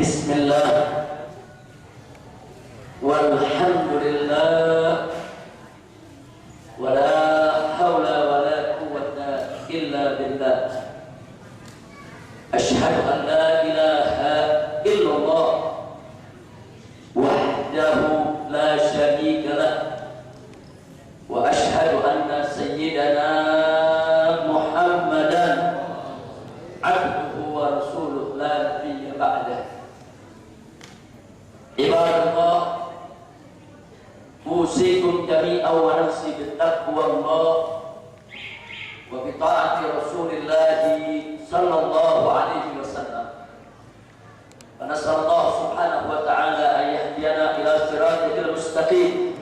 Bismillah walhamdulillah wala hawla wala quwwata illa billah. Asyhadu an la ilaha illallah wahdahu la syarika lah wa asyhadu anna sayyidana Muhammadan abduhu wa rasuluh la nabiyya ba'dah. Ibadallah, usikum jami'an wa nafsi bittaqwallah wa bi ta'ati Rasulillah sallallahu alaihi wasallam. Wa nasallallahu subhanahu wa ta'ala an yahdiyana ila siratil mustaqim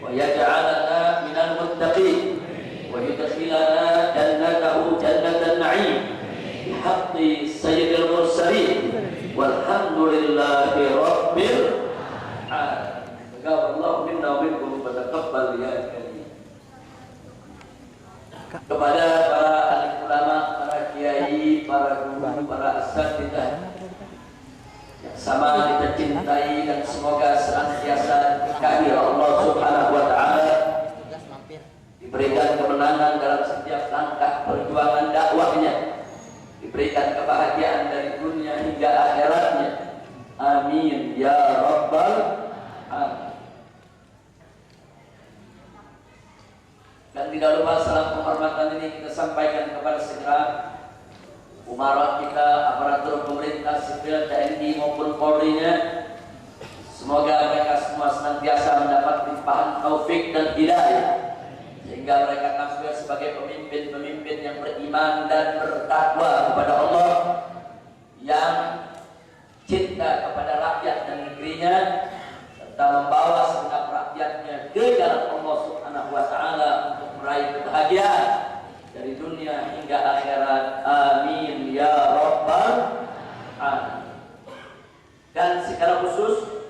wa yaj'alana minal muttaqin wa yudkhilana jannatahu jannatan na'im bihaqqi sayyidil mursalin walhamdulillahi rabbil alamin. Taqabbalallahu minna wa minkum wa taqabbal ya karim. Kepada para alim ulama, para kiai, para guru, para asatidzah yang sama kita cintai dan semoga senantiasa diberkahi Allah Subhanahu wa taala, diberikan kemenangan dalam setiap langkah perjuangan dakwahnya, diberikan kebahagiaan dari dunia hingga akhiratnya. Amin ya rabbal alamin. Dan tidak lupa salam penghormatan ini kita sampaikan kepada segera umarat kita, aparatur pemerintah sipil, TNI maupun Polri-nya. Semoga mereka semua senantiasa mendapat limpahan taufik dan hidayah sehingga mereka tampil sebagai pemimpin-pemimpin yang beriman dan bertakwa kepada Allah, yang cinta kepada rakyat dan negerinya, serta membawa segenap rakyatnya ke jalan Allah Subhanahu wa taala untuk meraih kebahagiaan dari dunia hingga akhirat. Amin ya rabbal alamin. Dan secara khusus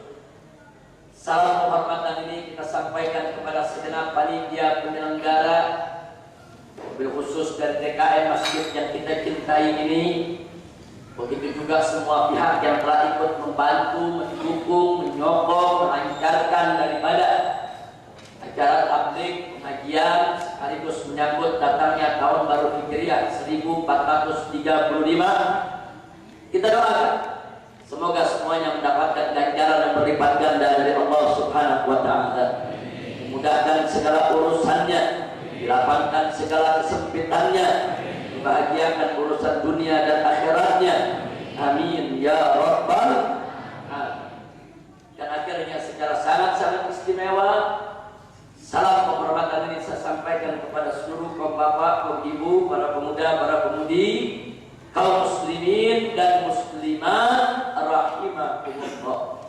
salam penghormatan ini kita sampaikan kepada segenap panitia penyelenggara, mobil khusus dari TKM masjid yang kita cintai ini. Begitu juga semua pihak yang telah ikut membantu, mendukung, menyokong, melancarkan daripada acara tabligh, pengajian sekaligus menyambut datangnya tahun baru Hijriah 1435. Kita doakan semoga semuanya mendapatkan ganjaran yang berlipat ganda dari Allah Subhanahu wa taala. Memudahkan segala urusannya, dilapangkan segala kesempitannya, membahagiakan urusan dunia dan akhiratnya. Amin ya rabbal alamin. Dan akhirnya secara sangat-sangat istimewa, salam penghormatan ini saya sampaikan kepada seluruh kaum bapak, kaum ibu, para pemuda, para pemudi, kaum muslimin dan muslimat rahimakumullah.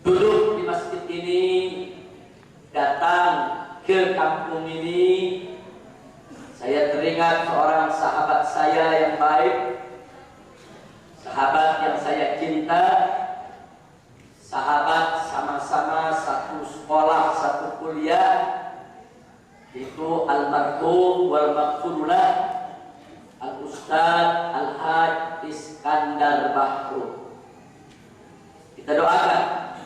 Duduk di masjid ini, datang ke kampung ini, saya teringat seorang sahabat saya yang baik, sahabat yang saya cinta, sahabat sama-sama satu sekolah, satu kuliah, yaitu almarhum wal maghfurullah Al-Ustaz Al-Haj Iskandar Bahru. Kita doakan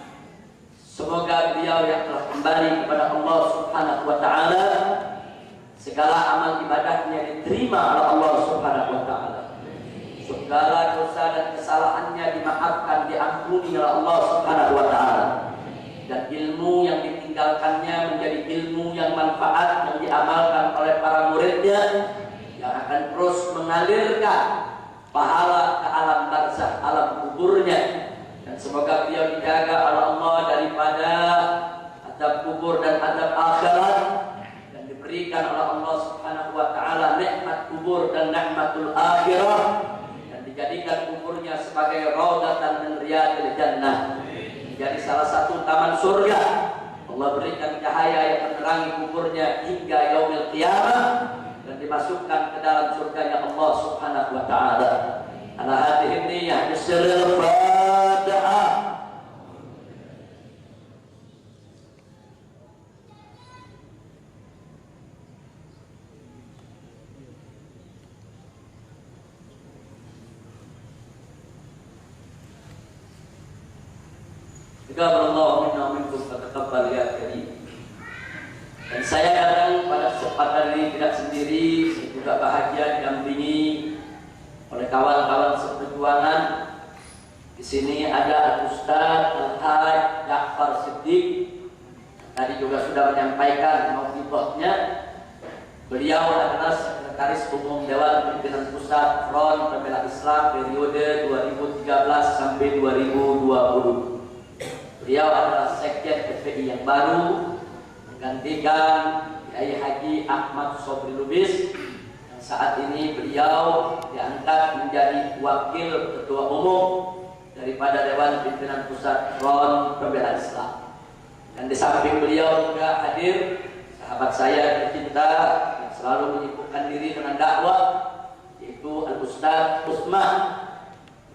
semoga beliau yang telah kembali kepada Allah Subhanahu wa taala, segala amal ibadahnya diterima oleh Allah Subhanahu wa taala. Segala dosa dan kesalahannya dimaafkan, diampuni oleh Allah Subhanahu wa taala. Dan ilmu yang ditinggalkannya menjadi ilmu yang manfaat yang diamalkan oleh para muridnya, yang akan terus mengalirkan pahala ke alam barzakh, alam kuburnya. Dan semoga beliau dijaga oleh Allah daripada azab kubur dan azab akhirat, dan diberikan oleh Allah Subhanahu wa taala nikmat kubur dan nikmatul akhirah, dan dijadikan kuburnya sebagai raudhatan min riyadil jannah, menjadi salah satu taman surga. Allah berikan cahaya yang menerangi kuburnya hingga yaumil qiyamah, dan dimasukkan ke dalam surganya Allah Subhanahu wa taala. Ala hadhihi niyyah bisirril Fatihah. Taqabbalallahu minna wa minkum fataqabbal ya karim. Dan saya datang pada kesempatan ini tidak sendiri, saya juga bahagia didampingi oleh kawan-kawan seperjuangan. Di sini ada Ustaz Al-Haj Ja'far Siddiq. Tadi juga sudah menyampaikan mauqifahnya. Beliau adalah Sekretaris Umum Dewan Pimpinan Pusat Front Pembela Islam periode 2013 sampai 2020. Beliau adalah Sekjen FPI yang baru menggantikan Kiai Haji Ahmad Sobri Lubis yang saat ini beliau diangkat menjadi Wakil Ketua Umum daripada Dewan Pimpinan Pusat Front Pembela Islam. Dan di samping beliau juga hadir sahabat saya tercinta yang selalu menyibukkan diri dengan dakwah, yaitu Al-Ustaz Usman.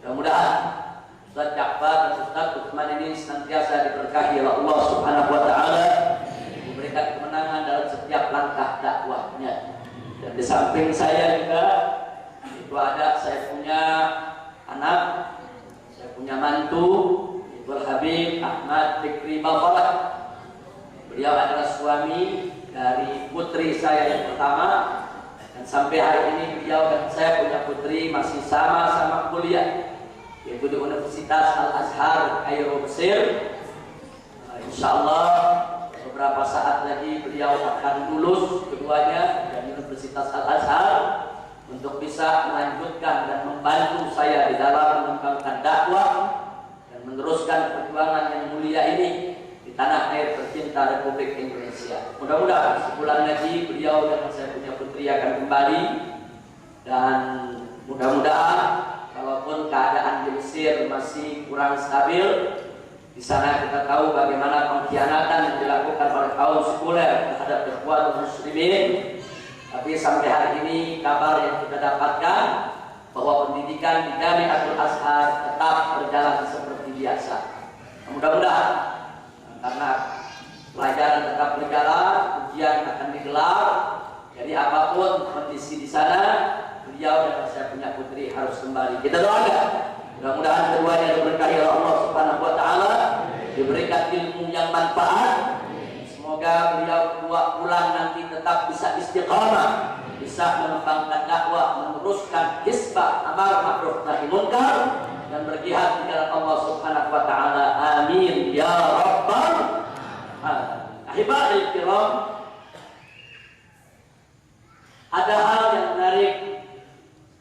Mudah-mudahan Ustaz Ja'far dan Ustaz Utsman ini senantiasa diberkahi oleh Allah Subhanahu wa taala, memberikan kemenangan dalam setiap langkah dakwahnya. Dan di samping saya juga itu ada saya punya anak, saya punya mantu, itu Habib Ahmad Fikri Bafalah. Beliau adalah suami dari putri saya yang pertama, dan sampai hari ini beliau dan saya punya putri masih sama-sama kuliah, yaitu di Universitas Al-Azhar Kairo Mesir. Insyaallah beberapa saat lagi beliau akan lulus keduanya dari Universitas Al-Azhar untuk bisa melanjutkan dan membantu saya di dalam mengembangkan dakwah dan meneruskan perjuangan yang mulia ini di tanah air tercinta Republik Indonesia. Mudah-mudahan sebulan lagi beliau dan saya punya putri akan kembali, dan mudah-mudahan walaupun keadaan di Mesir masih kurang stabil, di sana kita tahu bagaimana pengkhianatan yang dilakukan oleh kaum sekuler terhadap ikhwan muslimin. Tapi sampai hari ini kabar yang kita dapatkan bahwa pendidikan di Jamiatul Azhar tetap berjalan seperti biasa. Mudah-mudahan karena pelajaran tetap berjalan, ujian akan digelar, jadi apapun kondisi di sana, beliau dan saya punya putri harus kembali. Kita doakan mudah-mudahan keduanya diberkahi oleh Allah Subhanahu wa taala, diberikan ilmu yang manfaat. Semoga beliau kedua pulang nanti tetap bisa istiqamah, bisa mengembangkan dakwah, meneruskan hisbah amar ma'ruf nahi munkar, dan berjihad di jalan Allah Subhanahu wa taala. Amin ya rabbal alamin. Ahibahil kiram, ada hal yang menarik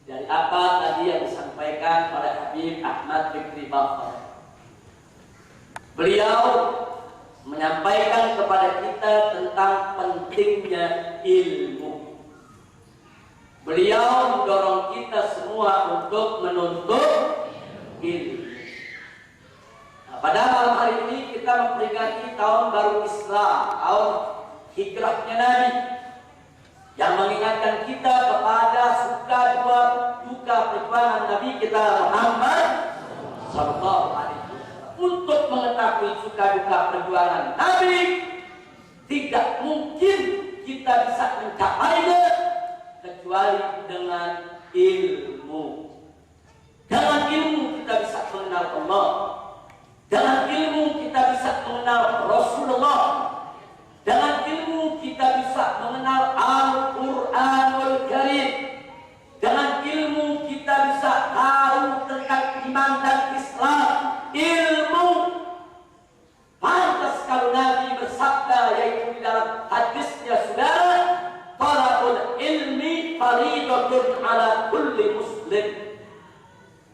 dari apa tadi yang disampaikan oleh Habib Ahmad Fikri Bafalah. Beliau menyampaikan kepada kita tentang pentingnya ilmu. Beliau mendorong kita semua untuk menuntut ilmu. Nah, pada malam hari ini kita memperingati tahun baru Islam, tahun hijrahnya Nabi, yang mengingatkan kita kepada suka duka perjuangan Nabi kita Muhammad sallallahu alaihi wasallam. Untuk mengetahui suka duka perjuangan Nabi, tidak mungkin kita bisa mencapainya kecuali dengan ilmu. Dengan ilmu kita bisa mengenal Allah. Dengan ilmu kita bisa mengenal Rasulullah. Dengan ilmu kita bisa mengenal Al-Quranul Karim. Dengan ilmu kita bisa tahu tentang iman dan Islam. Ilmu. Pantas kalau Nabi bersabda, yaitu di dalam hadisnya, saudara, talabul ilmi faridatun ala kulli muslim.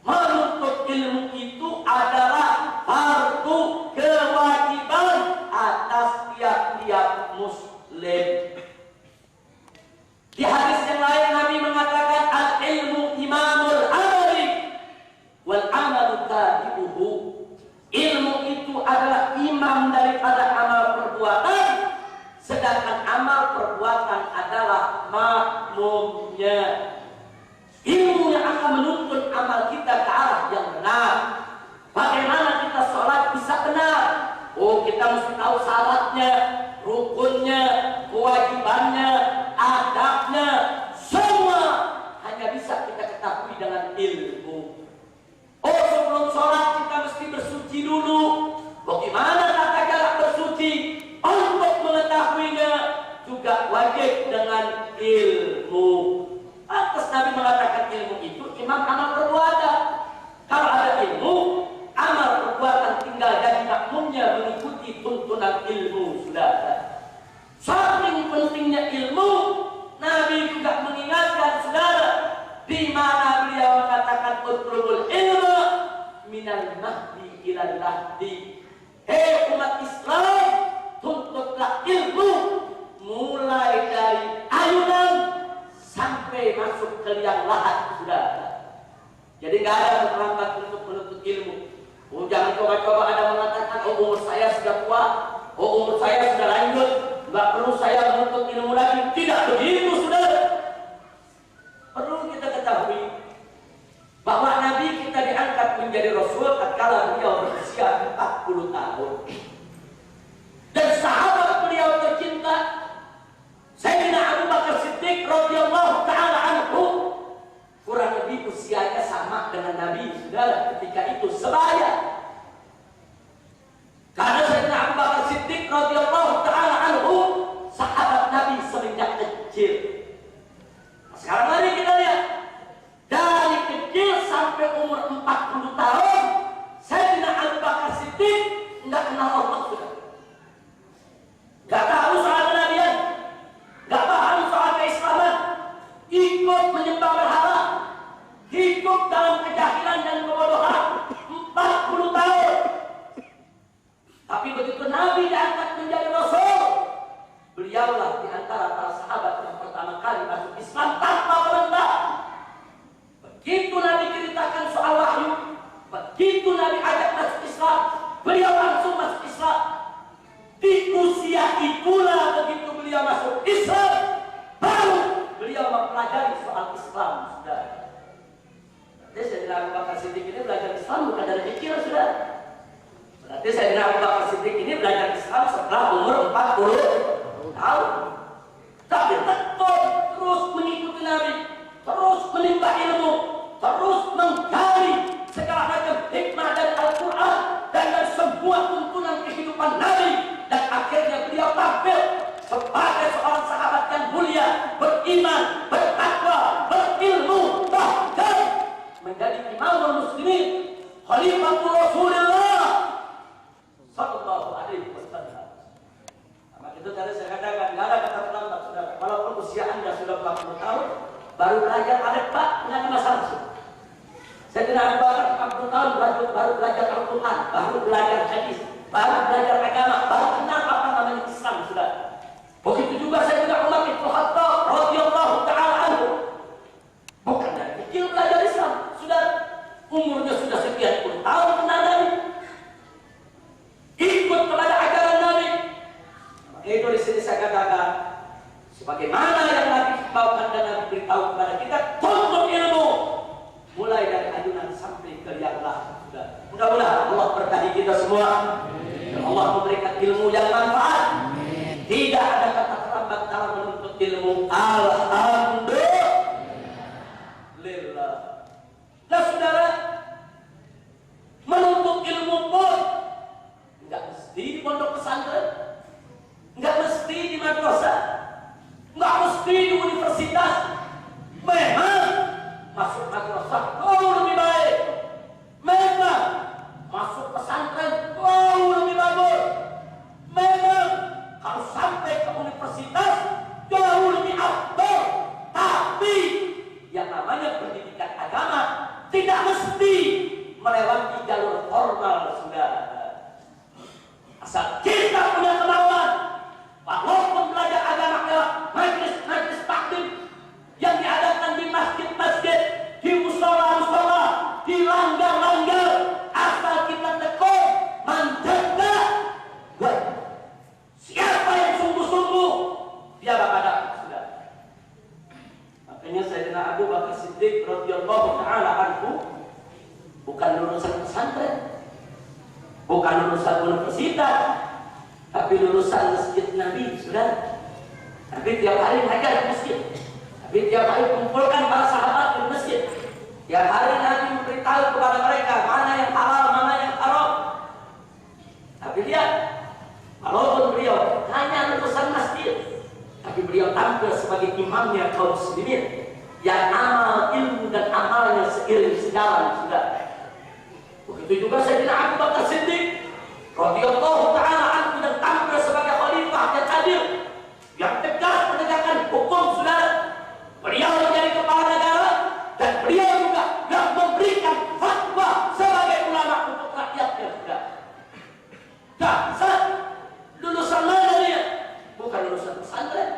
Menuntut ilmu itu adalah fardu kewajiban atas tiap-tiap muslim. Di hadis yang lain Nabi mengatakan al-ilmu imamul amali wal amalu tabi'uhu. Ilmu itu adalah imam daripada amal perbuatan, sedangkan amal perbuatan adalah makmumnya. Ilmu yang akan menuntun amal kita ke arah yang benar. Bagaimana kita sholat bisa benar? Oh, kita mesti tahu syaratnya, rukunnya, kewajibannya, adabnya. Semua hanya bisa kita ketahui dengan ilmu. Oh, sebelum sholat kita mesti bersuci dulu. Bagaimana tata cara bersuci? Untuk mengetahuinya juga wajib dengan ilmu. Atas Nabi mengatakan ilmu itu imam amal perbuatan. Kalau ada ilmu, amal perbuatan tinggal jadi makmumnya mengikuti tuntunan ilmu. Sudah. Saking pentingnya ilmu, Nabi juga mengingatkan saudara, di mana beliau mengatakan utlubul ilmu minal mahdi ilal lahdi. Hei umat Islam, tuntutlah ilmu mulai dari ayunan sampai masuk ke liang lahat. Sudah. Jadi nggak ada terlambat untuk menuntut ilmu. Oh, jangan coba-coba ada mengatakan, oh umur saya sudah tua, oh umur saya sudah lanjut, nggak perlu saya menuntut ilmu lagi. Tidak begitu, saudara. Perlu kita ketahui bahwa Nabi kita diangkat menjadi Rasul tatkala beliau berusia 40 tahun. Dan sahabat beliau tercinta Sayyidina Abu Bakar Siddiq radhiyallahu taala anhu kurang lebih usianya sama dengan Nabi, saudara, ketika itu sebaya. Karena Sayyidina Abu Bakar Siddiq radhiyallahu taala anhu sahabat Nabi semenjak kecil. Sekarang mari kita lihat dari kecil sampai umur 40 tahun Sayyidina Abu Bakar Siddiq enggak kenal Allah, sudah. Enggak tahu soal kenabian, enggak paham soal keislaman, ikut menyembah berhala, hidup dalam kejahilan dan kebodohan 40 tahun. Tapi begitu Nabi diangkat menjadi Rasul, beliaulah di antara para sahabat yang pertama kali masuk Islam tanpa perintah. Begitu Nabi ceritakan soal wahyu, begitu Nabi ajak masuk Islam, beliau langsung masuk Islam. Di usia itulah begitu beliau masuk Islam, baru beliau mempelajari soal Islam, sudah. Berarti Sayyidina Abu Bakar Siddiq ini belajar Islam bukan dari kecil, sudah. Berarti Sayyidina Abu Bakar Siddiq ini belajar Islam setelah umur 40 tahun. Tapi tetap terus mengikuti Nabi, terus menimba ilmu, terus menggali segala macam hikmah dari Al-Quran dan dari semua tuntunan kehidupan Nabi. Dan akhirnya beliau tampil sebagai seorang sahabat yang mulia, beriman, bertakwa, berilmu, bahkan menjadi imamul muslimin, khalifatul Rasulullah sallallahu alaihi wasallam. Maka itu tadi saya katakan, nggak ada kata terlambat, saudara. Walaupun usia Anda sudah 40 tahun, baru belajar alif ba, nggak ada masalah. Saya tidak ada 40 tahun baru belajar Al-Quran, baru belajar hadis, baru belajar agama, baru kenal apa namanya Islam, sudah. Begitu juga saya juga Umar bin Khattab radhiyallahu taala anhu. Bukan dari kecil belajar Islam, sudah umurnya sudah sekian puluh tahun kenal Nabi, ikut kepada ajaran Nabi. Itu di sini saya katakan, sebagaimana yang Nabi bawakan dan Nabi beritahu kepada kita, tuntut ilmu mulai dari ayunan sampai ke liang lahat. Mudah-mudahan Allah berkahi kita semua. Allah memberikan ilmu yang manfaat. Tidak ada kata terlambat dalam menuntut ilmu. Alhamdulillah. Nah, saudara, menuntut ilmu pun nggak mesti di pondok pesantren, nggak mesti di madrasah, nggak mesti di universitas. Memang masuk madrasah jauh lebih baik, memang masuk pesantren jauh lebih bagus, memang kalau sampai ke universitas jauh lebih afdal. Tapi yang namanya pendidikan agama tidak mesti melewati jalur formal, sudah. Asal kita punya kemauan, walaupun belajar agama lewat majlis-majlis taklim yang diadakan di masjid-masjid, di musola-musola, di langgar-langgar, asal kita tekun menjaga. Siapa yang sungguh-sungguh, dia bakal dapat, sudah. Makanya Sayyidina Abu Bakar Siddiq radhiyallahu taala anhu bukan lulusan pesantren, bukan lulusan universitas, tapi lulusan masjid Nabi, sudah. Tapi tiap hari ngajar di masjid, tapi tiap hari kumpulkan para sahabat di masjid. Tiap hari Nabi memberitahu kepada mereka mana yang halal, mana yang haram. Tapi lihat, walaupun beliau hanya lulusan masjid, tapi beliau tampil sebagai imamnya kaum muslimin yang amal ilmu dan amalnya seiring sejalan sudah. Begitu juga Sayyidina Abu Bakar Siddiq radhiyallahu taala anhu yang tampil sebagai khalifah yang adil, yang tegas menegakkan hukum sudah. Beliau menjadi kepala negara dan beliau juga yang memberikan fatwa sebagai ulama untuk rakyatnya sudah. Dasar lulusan mana dia? Bukan lulusan pesantren,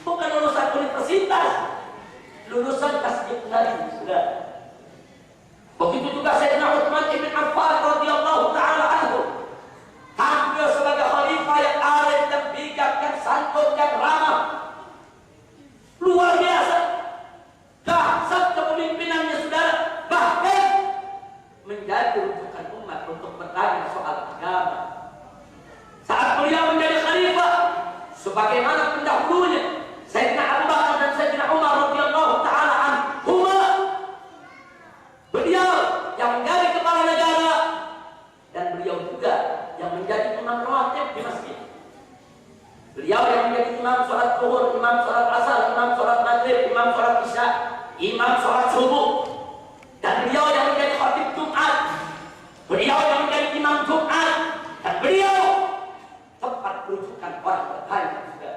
bukan lulusan universitas, lulusan tasbih Nabi sudah. Begitu juga Sayyidina Utsman bin Affan radhiyallahu taala anhu tampil sebagai khalifah yang alim, yang bijak, yang santun, yang ramah, luar biasa. Dahsyat kepemimpinannya saudara, bahkan menjadi rujukan umat untuk bertanya soal agama. Saat beliau menjadi khalifah, sebagaimana pendahulunya Sayyidina Abu Bakar dan Sayyidina Umar radhiyallahu taala anhuma, beliau yang menjadi kepala negara dan beliau juga yang menjadi imam rawatib di masjid. Beliau yang menjadi imam sholat zuhur, imam sholat asar, imam sholat maghrib, imam sholat isya, imam sholat subuh, dan beliau yang menjadi khatib Jumat, beliau yang menjadi imam Jumat, dan beliau tempat rujukan orang bertanya sudah.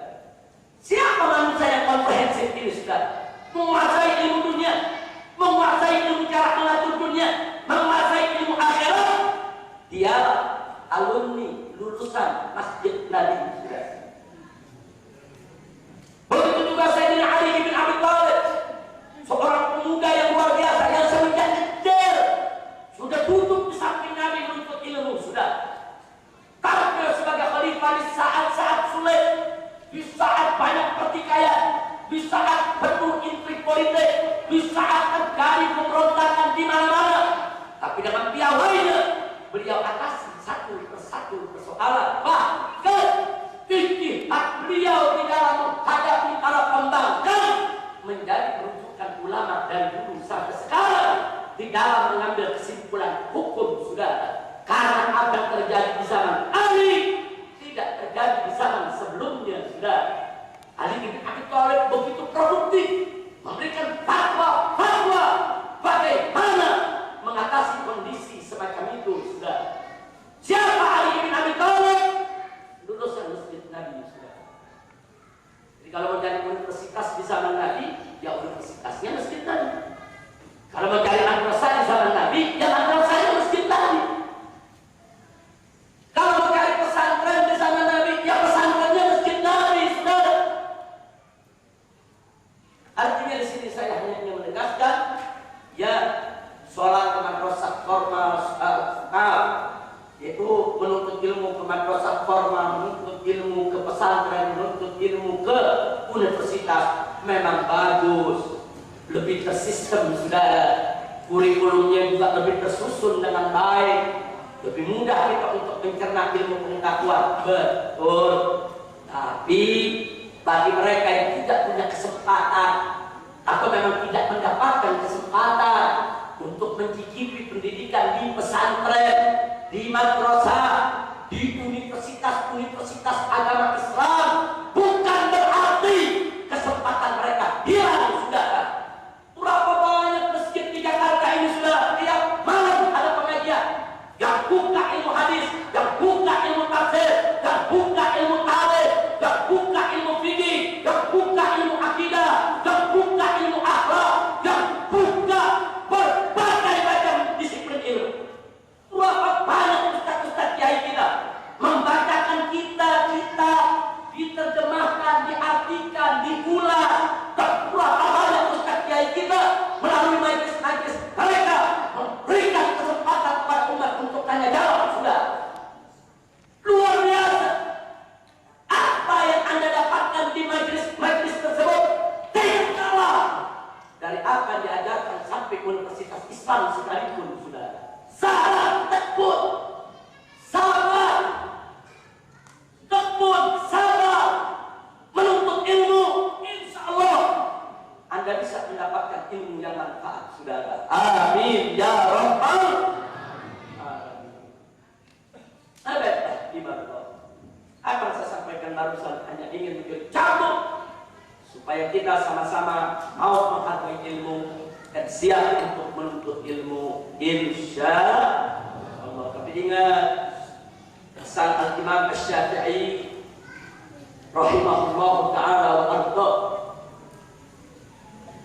Siapa manusia yang komprehensif ini sudah? Menguasai ilmu dunia, menguasai ilmu cara mengatur dunia, menguasai ilmu akhirat. Dia alumni lulusan Masjid Nabi sudah. Begitu juga Sayyidina Ali bin Abi Thalib, seorang pemuda yang luar biasa yang semenjak kecil sudah duduk di samping Nabi menuntut ilmu sudah. Tampil sebagai khalifah di saat-saat sulit, di saat banyak pertikaian, di saat penuh intrik politik, di saat terjadi pemberontakan di mana-mana. Tapi dengan piawainya beliau atasi satu persatu persoalan. Bahkan ijtihad beliau di dalam menghadapi para pembangkang menjadi rujukan ulama dari dulu sampai sekarang di dalam mengambil kesimpulan hukum sudah. Karena apa yang terjadi di zaman Ali tidak terjadi di zaman sebelumnya sudah. Ali bin Abi Thalib begitu produktif memberikan fatwa bagaimana mengatasi kondisi semacam itu sudah. Siapa Ali bin Abi Thalib? Lulusan Masjid Nabi sudah. Jadi kalau mencari universitas di zaman Nabi, ya universitasnya Masjid Nabi. Kalau mencari madrasah di zaman Nabi, ya madrasahnya Masjid Nabi. Kalau mencari pesantren di zaman Nabi, ya pesantrennya Masjid Nabi sudah. Artinya di sini saya hanya ingin menegaskan, ya sholat ke madrasah formal, yaitu menuntut ilmu ke madrasah formal, menuntut ilmu ke pesantren, menuntut ilmu ke universitas memang bagus, lebih tersistem sudah, kurikulumnya juga lebih tersusun dengan baik, lebih mudah kita untuk mencerna ilmu pengetahuan, betul. Tapi bagi mereka yang tidak punya kesempatan atau memang tidak mendapatkan kesempatan untuk mencicipi pendidikan di pesantren, di madrasah, di universitas agama Islam, bukan berarti kesempatan mereka hilang sudah. Berapa banyak masjid di Jakarta ini sudah tiap malam ada pengajian yang buka ilmu hadis, yang buka ilmu tafsir, yang buka ilmu tarikh, yang buka ilmu fikih, yang buka ilmu akidah, yang buka ilmu akhlak, yang buka berbagai macam disiplin ilmu. Berapa banyak ustaz-ustaz kiai kita membacakan kita diterjemahkan, diartikan, diulas. Dan berapa banyak ustaz kiai kita melalui majlis-majlis mereka memberikan kesempatan kepada umat untuk tanya jawab sudah. Luar biasa. Apa yang Anda dapatkan di majlis-majlis tersebut tidak kalah dari apa yang diajarkan sampai Universitas Islam sekalipun sudah. Sabar tekun, sabar menuntut ilmu, insya Allah Anda bisa mendapatkan ilmu yang manfaat, saudara. Amin ya rabbal alamin. barusan hanya ingin mencabut supaya kita sama-sama mau menghargai ilmu dan siap untuk menuntut ilmu, insya Allah. Tapi ingat pesan Al-Imam Asy-Syafi'i rahimahullah ta'ala wa arda.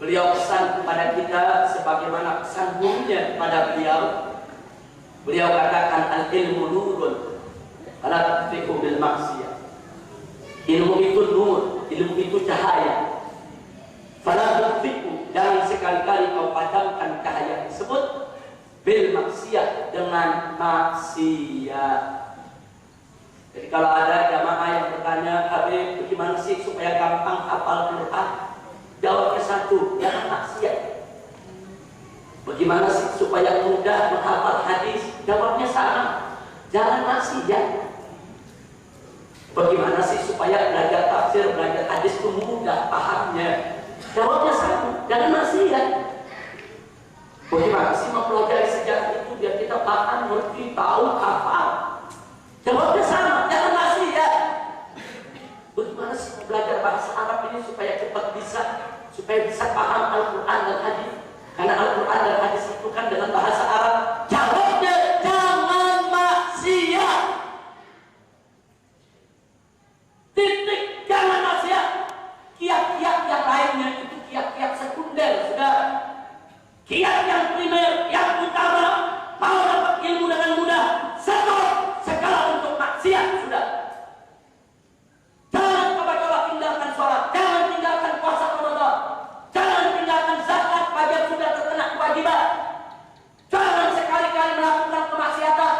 Beliau pesan kepada kita sebagaimana pesan gurunya kepada beliau. Beliau katakan al-ilmu nurun fala tutfi'hu bil maksiyah. Ilmu itu nur, ilmu itu cahaya. Fala tutfi'hu, jangan sekali-kali kau padamkan cahaya tersebut bil maksiyah, dengan maksiat. Jadi kalau ada jamaah yang bertanya, Habib, bagaimana sih supaya gampang hafal Quran? Jawabnya satu, jangan maksiat. Bagaimana sih supaya mudah menghafal hadis? Jawabnya sama, jangan maksiat. Bagaimana sih supaya belajar tafsir, belajar hadis itu mudah pahamnya? Jawabnya sama, jangan maksiat. Bagaimana sih mempelajari sejarah itu biar kita paham, ngerti, tahu, hafal? Jawabnya sama, jangan maksiat. Bagaimana sih belajar bahasa Arab ini supaya cepat bisa, supaya bisa paham Al-Quran dan hadis? Karena Al-Quran dan hadis itu kan dengan bahasa Arab. Jawabnya jangan maksiat. Titik, jangan maksiat. Kiat-kiat yang lainnya itu kiat-kiat sekunder, saudara. Kiat yang primer, yang utama, mau dapat ilmu dengan mudah, stop segala untuk maksiat, sudah. Jangan coba-coba tinggalkan sholat, jangan tinggalkan puasa Ramadan, jangan tinggalkan zakat bagi yang sudah terkena kewajiban. Jangan sekali-kali melakukan kemaksiatan,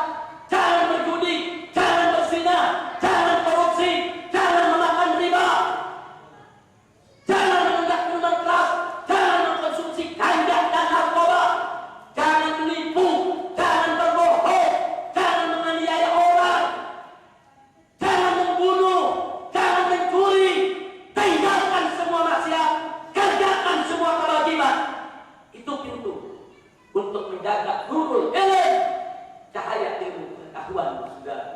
jangan berjudi, jangan berzina, jangan korupsi, jangan memakan riba, jangan menenggak minuman keras, jangan mengkonsumsi ganja dan narkoba, jangan menipu, jangan berbohong, jangan menganiaya orang, jangan membunuh, jangan mencuri. Tinggalkan semua maksiat, kerjakan semua kewajiban. Itu pintu untuk menjaga nurul ilm, cahaya ilmu pengetahuan, saudara.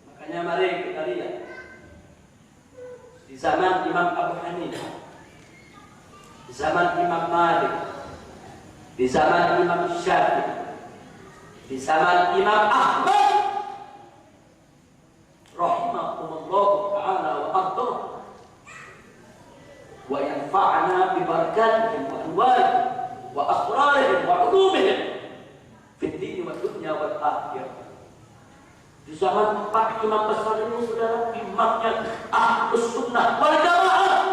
Makanya mari kita lihat di zaman Imam Abu Hanifah, di zaman Imam Malik, di zaman Imam Syafi'i, di zaman Imam Ahmad rahimahumullah ta'ala wa arda, wa yanfa'na bi barakatihim wa anwarihim wa asrarihim wa ulumihim fid din wa dunya wal akhirah. Di zaman empat imam besar ini, saudara, imamnya Ahlus Sunnah wal Jamaah,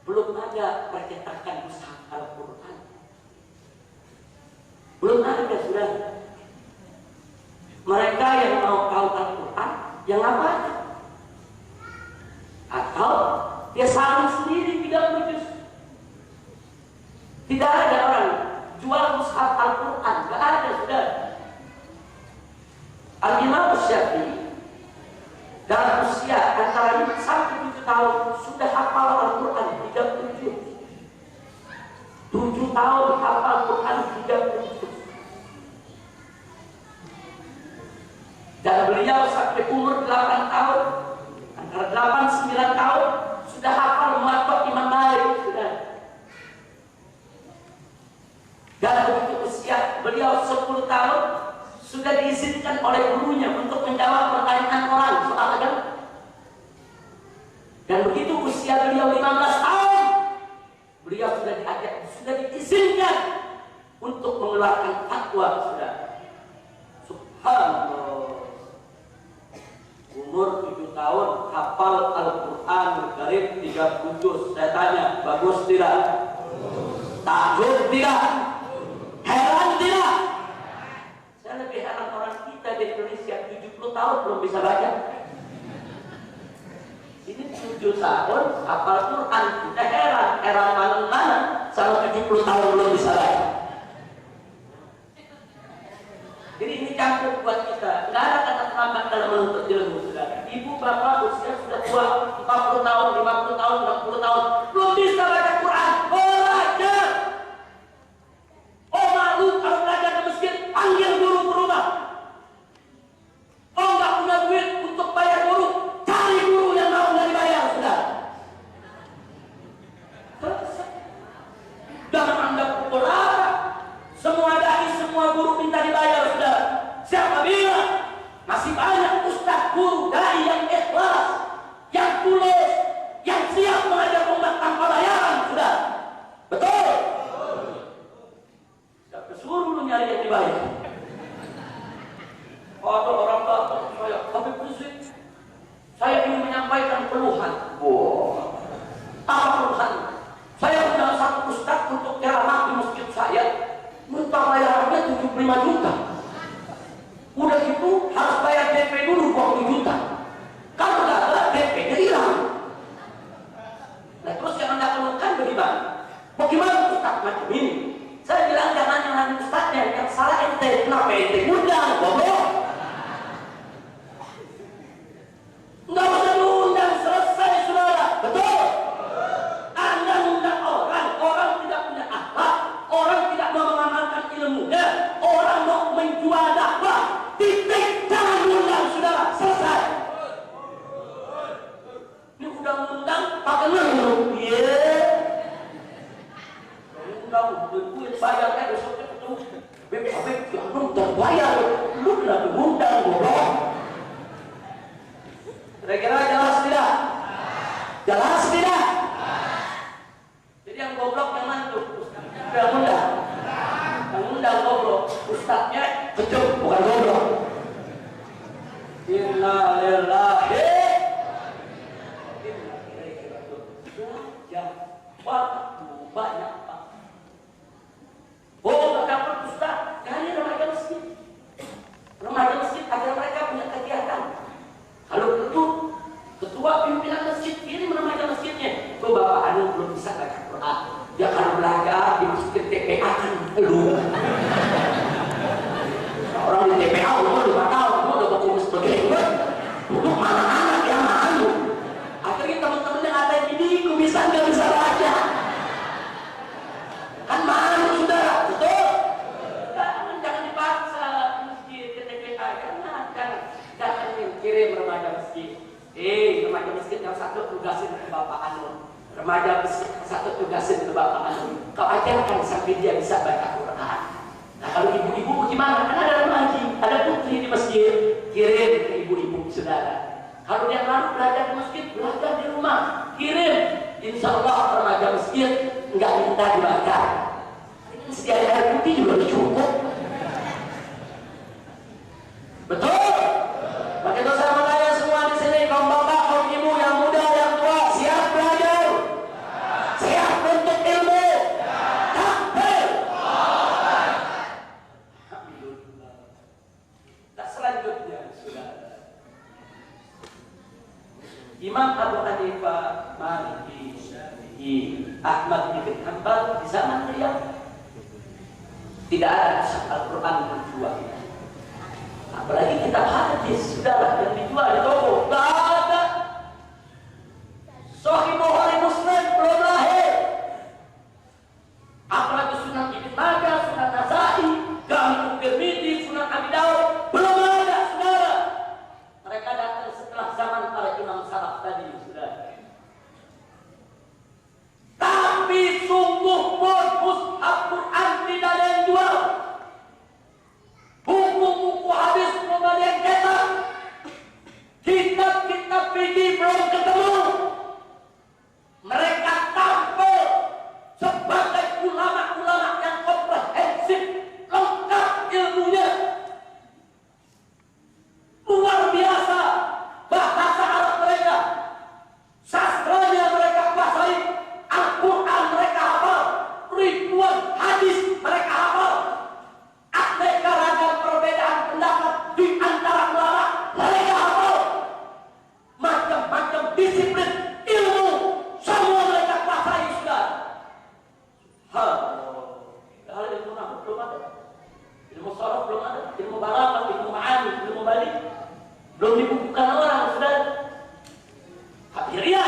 belum ada percetakan mushaf Al-Quran. Belum ada, saudara. Mereka yang mau tahu Al-Quran, yang apa? Atau dia salin sendiri 30 juz. Tidak ada orang jual mushaf Al-Quran, tidak ada, saudara. Al-Imam Syafi'i dalam usia antara 5 sampai 7 tahun sudah hafal Al-Quran 30 juz. 7 tahun hafal Al-Quran 30 juz. Dan beliau sampai umur 8 tahun, antara 8-9 tahun sudah hafal Muwatta Imam Malik, sudah. Dan begitu usia beliau 10 tahun sudah diizinkan oleh gurunya untuk menjawab pertanyaan orang soal agama. Dan begitu usia beliau 15 tahun, beliau sudah diajak, sudah diizinkan untuk mengeluarkan fatwa, sudah. Subhanallah. Umur 7 tahun hafal Al-Quran Al-Karim 30 juz. Saya tanya, bagus tidak? Takjub tidak? Heran tidak? Saya lebih heran orang kita di Indonesia 70 tahun belum bisa baca. Ini 7 tahun hafal Quran, kita heran. Heran mana-mana sama 70 tahun belum bisa baca. Jadi ini campur buat kita. Tidak ada kata terlambat dalam menuntut ilmu, saudara. Ibu bapak usia sudah tua, 40 tahun, 50 tahun, 60 tahun, belum bisa baca Quran. Belajar. Oh malu kalau belajar ke masjid, panggil guru ke rumah. Oh nggak punya duit, 25 juta. Udah gitu harus bayar DP dulu 20 juta. Kalau nggak ada DP-nya hilang. Nah terus yang anda keluhkan bagaimana? Bagaimana Ustaz macam ini? Saya bilang jangan nyalahin Ustaznya, yang salah ente. Kenapa ente ngundang, goblok? Nggak usah diundang, selesai saudara. Betul? Anda undang orang, orang tidak punya akhlak, orang tidak mau mengamalkan ilmunya, orang mau menjual dakwah. Titik, jangan undang saudara. Selesai. Ini undang-undang pakai lu. Iya. Undang, duit bayar kan besoknya ketemu. BPKB, lu terbayar. Lu kenapa undang, goblok? Kira-kira jelas tidak? Jelas tidak? Jadi yang goblok yang mana tuh? Yang undang. Yang undang goblok. Ustaznya kecuk, bukan goblok. Innalillahi. Belajar waktu banyak Pak. Oh, nggak dapat Ustaz. Cari remaja masjid. Remaja masjid agar mereka punya kegiatan. Kalau itu ketua pimpinan masjid kirim remaja masjidnya. Tuh Bapak Anu belum bisa baca Quran. Dia kalau belajar di masjid TPA kan belum. Orang di TPA umur 5 tahun, udah bagus begini. Untuk mana anak yang malu. Akhirnya teman-teman yang ada di sini bisa nggak bisa baca. Kan malu saudara, betul? Jangan dipaksa masjid ke TPA, jangan kirim remaja masjid. Remaja masjid yang satu tugasin ke Bapak Anu. Remaja masjid yang satu tugasin ke Bapak Anu. Kau ajarkan sampai dia bisa baca Quran. Nah kalau ibu-ibu bagaimana? Kan ada remaja, ada putri di masjid, kirim ke ibu-ibu saudara. Kalau dia lalu belajar di masjid, belajar di rumah, kirim. Insya Allah remaja masjid nggak minta dibakar. Setiap air putih juga cukup. Betul? Maka itu saya mau tanya semua di sini, kaum bapak, kaum ibu, yang muda, yang tua, siap belajar? Siap untuk ilmu? Takbir! Alhamdulillah. Nah selanjutnya, saudara. Imam Abu Hanifah, Maliki, Syafi'i, Ahmad bin Hanbal di zaman beliau tidak ada Al-Quran dijual. Apalagi kitab hadis saudara yang dijual di toko, tidak ada. Sahih Bukhari Muslim belum lahir. Apalagi Sunan Ibnu Majah, Sunan Nasa'i, Jami' Tirmidzi, Sunan Abi Daud belum ada saudara. Mereka datang setelah zaman para imam salaf tadi saudara. Tapi sungguh bagus Al-Quran tidak ada yang jual. Buku-buku hadis belum ada yang cetak. Kitab-kitab fikih belum ketemu. Mereka tampil sebagai ulama-ulama yang komprehensif, lengkap ilmunya. Luar biasa bahasa Arab mereka, sastranya mereka kuasai, Al-Quran mereka hafal, ribuan hadis mereka hafal. Aneka ragam perbedaan pendapat di antara ulama mereka hafal. Macam-macam disiplin ilmu semua mereka kuasai sudah. Hal ilmu nahu belum ada, ilmu sharaf belum ada, ilmu balaghah, ilmu ma'ani, ilmu balik belum dibukukan orang sudah. Akhirnya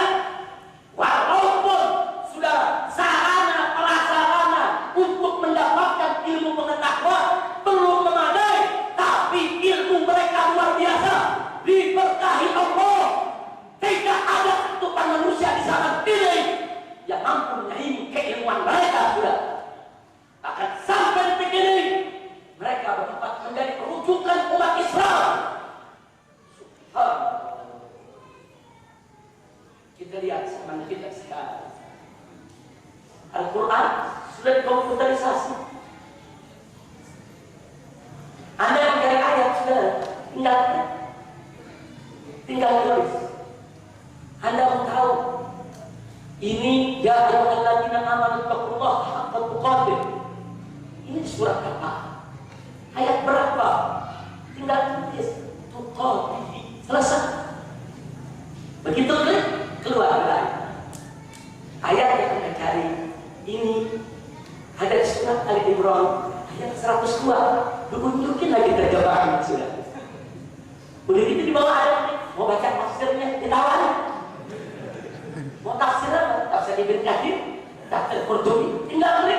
walaupun sudah sarana prasarana untuk mendapatkan ilmu pengetahuan belum memadai, tapi ilmu mereka luar biasa, diberkahi Allah. Tidak ada satuan manusia di zaman ini yang mampu menyaingi keilmuan mereka sudah. Akan sampai detik ini mereka bertempat menjadi rujukan umat Islam. Kita lihat zaman kita sekarang, Al-Quran sudah dikomputerisasi. Anda yang cari ayat sudah tinggal tulis. Anda mau tahu ini ya ayyuhalladzina amanu taqullaha haqqa tuqatih. Ini surat apa? berapa? Tinggal tulis tukar selesai. Begitu klik keluar dari ayat yang Anda cari ini ada di surat Ali Imran ayat 102. Tunjukin lagi terjemahan sudah. Udah gitu di bawah ada mau baca tafsirnya ditawari. Mau tafsir apa? Tafsir Ibnu Katsir, tafsir Qurtubi, tinggal klik